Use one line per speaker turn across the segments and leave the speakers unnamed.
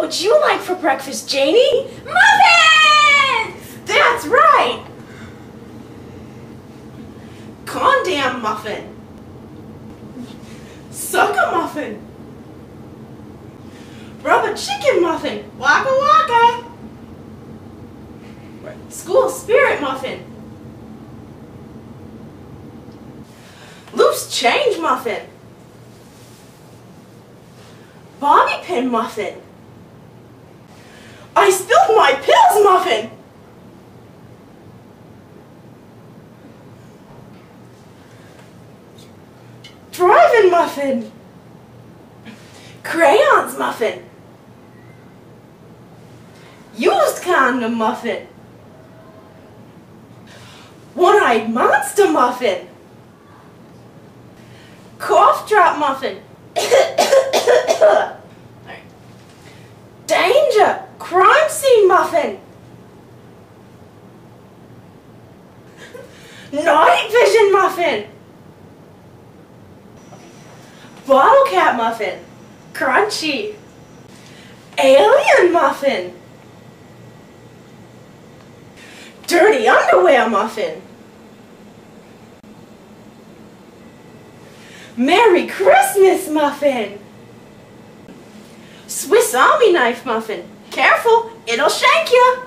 would you like for breakfast, Janie?
Muffins!
That's right! Condam muffin. Sucker muffin. Rubber chicken muffin. Waka waka. School spirit muffin. Loose change muffin. Bobby pin muffin. I spilled my pills muffin. Driving muffin. Crayons muffin. Used condom muffin. One-eyed monster muffin. Cough drop muffin. Danger! Crime scene muffin. Night vision muffin. Bottle cap muffin. Crunchy. Alien muffin. Dirty underwear muffin. Merry Christmas muffin. Swiss Army knife muffin. Careful, it'll shank you.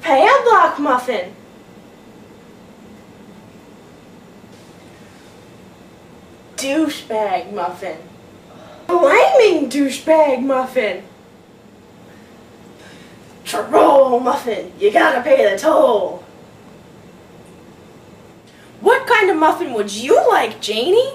Padlock muffin. Douchebag muffin. Flaming douchebag muffin. Troll muffin. You gotta pay the toll. What kind of muffin would you like, Janie?